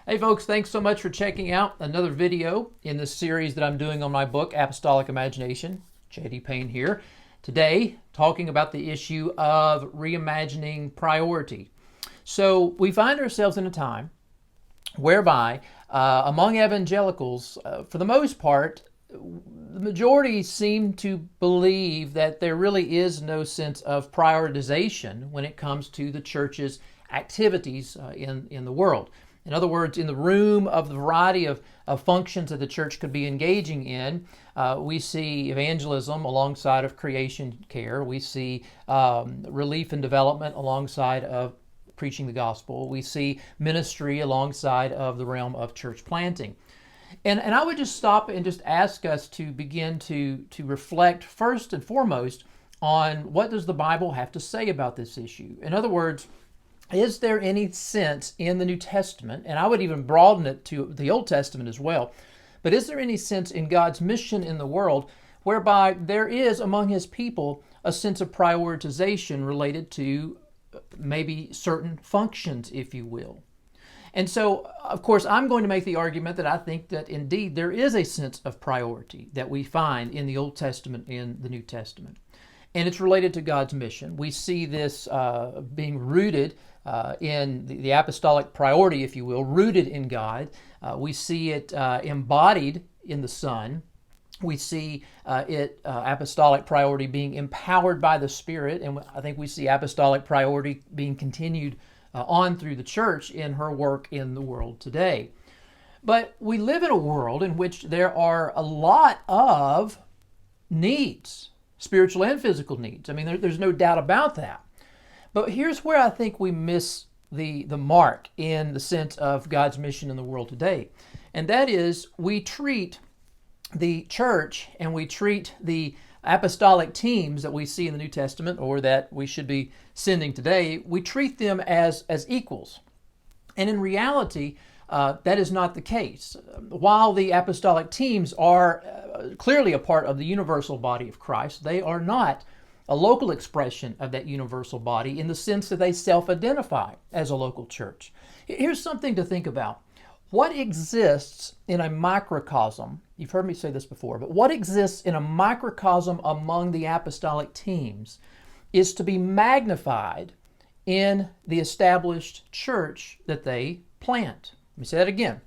Hey folks, thanks so much for checking out another video in this series that I'm doing on my book, Apostolic Imagination. J.D. Payne here. Today, talking about the issue of reimagining priority. So we find ourselves in a time whereby among evangelicals, for the most part, the majority seem to believe that there really is no sense of prioritization when it comes to the church's activities in the world. In other words, in the room of the variety of functions that the church could be engaging in, we see evangelism alongside of creation care. We see relief and development alongside of preaching the gospel. We see ministry alongside of the realm of church planting. And I would just stop and just ask us to begin to reflect first and foremost on what does the Bible have to say about this issue. In other words, is there any sense in the New Testament, and I would even broaden it to the Old Testament as well, but is there any sense in God's mission in the world whereby there is among His people a sense of prioritization related to maybe certain functions, if you will? And so, of course, I'm going to make the argument that I think that indeed there is a sense of priority that we find in the Old Testament and the New Testament. And it's related to God's mission. We see this being rooted in the apostolic priority, if you will, rooted in God. We see it embodied in the Son. We see apostolic priority being empowered by the Spirit, and I think we see apostolic priority being continued on through the church in her work in the world today. But we live in a world in which there are a lot of needs, spiritual and physical needs. I mean, there's no doubt about that. But here's where I think we miss the mark in the sense of God's mission in the world today. And that is, we treat the church and we treat the apostolic teams that we see in the New Testament, or that we should be sending today, we treat them as equals. And in reality, that is not the case. While the apostolic teams are clearly a part of the universal body of Christ, they are not a local expression of that universal body in the sense that they self-identify as a local church. Here's something to think about. What exists in a microcosm, you've heard me say this before, but what exists in a microcosm among the apostolic teams is to be magnified in the established church that they plant. Let me say that again.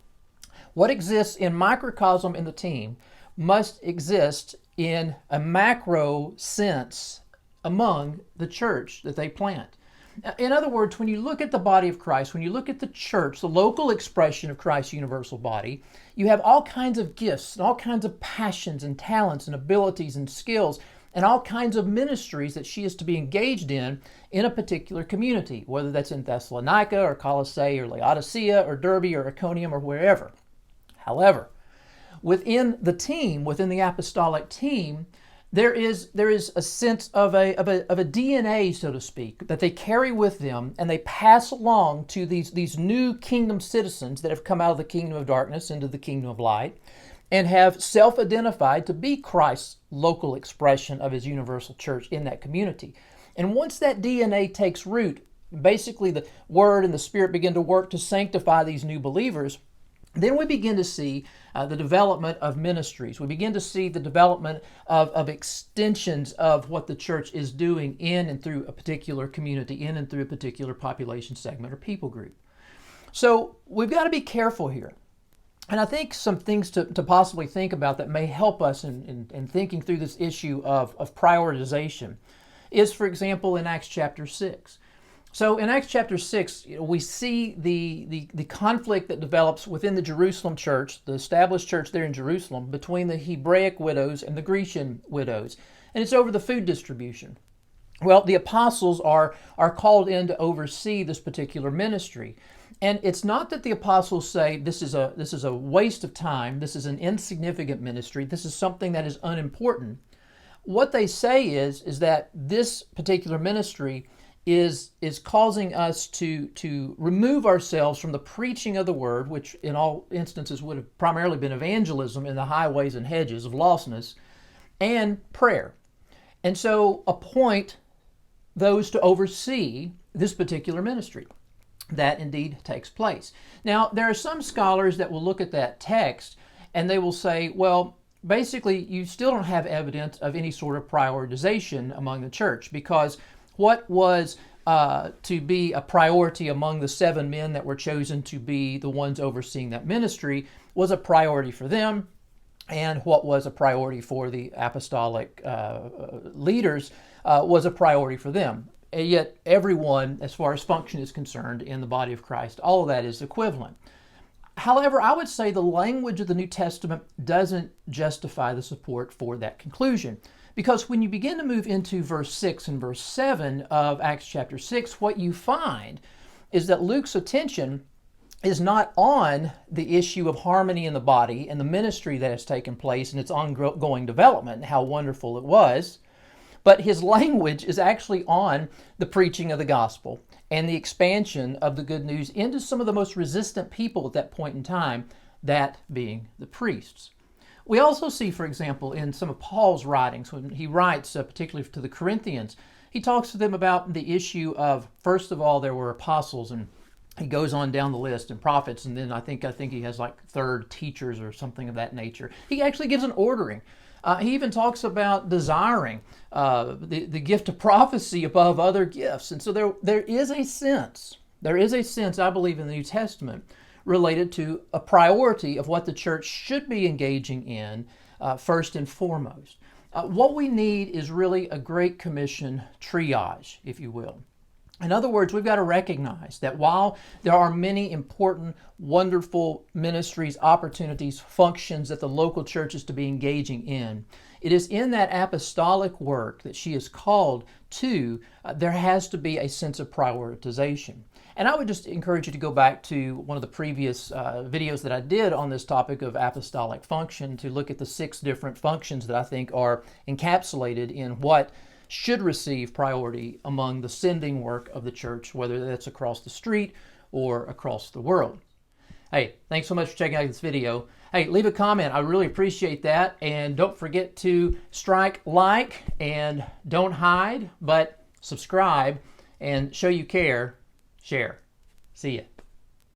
What exists in microcosm in the team must exist in a macro sense among the church that they plant. In other words, when you look at the body of Christ, when you look at the church, the local expression of Christ's universal body, you have all kinds of gifts and all kinds of passions and talents and abilities and skills and all kinds of ministries that she is to be engaged in a particular community, whether that's in Thessalonica or Colossae or Laodicea or Derbe or Iconium or wherever. However, within the team, within the apostolic team, there is a sense of a DNA, so to speak, that they carry with them and they pass along to these new kingdom citizens that have come out of the kingdom of darkness into the kingdom of light and have self-identified to be Christ's local expression of His universal church in that community. And once that DNA takes root, basically the Word and the Spirit begin to work to sanctify these new believers, then we begin to see the development of ministries. We begin to see the development of extensions of what the church is doing in and through a particular community, in and through a particular population segment or people group. So we've got to be careful here. And I think some things to possibly think about that may help us in thinking through this issue of prioritization is, for example, in Acts chapter 6. So in Acts chapter 6, we see the conflict that develops within the Jerusalem church, the established church there in Jerusalem, between the Hebraic widows and the Grecian widows. And it's over the food distribution. Well, the apostles are called in to oversee this particular ministry. And it's not that the apostles say this is a waste of time, this is an insignificant ministry, this is something that is unimportant. What they say is that this particular ministry is causing us to remove ourselves from the preaching of the word, which in all instances would have primarily been evangelism in the highways and hedges of lostness, and prayer. And so appoint those to oversee this particular ministry. that indeed takes place. Now, there are some scholars that will look at that text and they will say, well, basically, you still don't have evidence of any sort of prioritization among the church, because what was to be a priority among the 7 men that were chosen to be the ones overseeing that ministry was a priority for them, and what was a priority for the apostolic leaders was a priority for them. And yet everyone, as far as function is concerned in the body of Christ, all of that is equivalent. However, I would say the language of the New Testament doesn't justify the support for that conclusion. Because when you begin to move into verse 6 and verse 7 of Acts chapter 6, what you find is that Luke's attention is not on the issue of harmony in the body and the ministry that has taken place and its ongoing development and how wonderful it was, but his language is actually on the preaching of the gospel and the expansion of the good news into some of the most resistant people at that point in time, that being the priests. We also see, for example, in some of Paul's writings, when he writes, particularly to the Corinthians, he talks to them about the issue of, first of all, there were apostles, and he goes on down the list, and prophets, and then I think he has like third teachers or something of that nature. He actually gives an ordering. He even talks about desiring the gift of prophecy above other gifts. And so there is a sense, I believe, in the New Testament related to a priority of what the church should be engaging in first and foremost. What we need is really a Great Commission triage, if you will. In other words, we've got to recognize that while there are many important, wonderful ministries, opportunities, functions that the local church is to be engaging in, it is in that apostolic work that she is called to, there has to be a sense of prioritization. And I would just encourage you to go back to one of the previous videos that I did on this topic of apostolic function to look at the 6 different functions that I think are encapsulated in what should receive priority among the sending work of the church, whether that's across the street or across the world. Hey, thanks so much for checking out this video. Hey, leave a comment. I really appreciate that. And don't forget to strike like and don't hide, but subscribe and show you care. Share. See ya.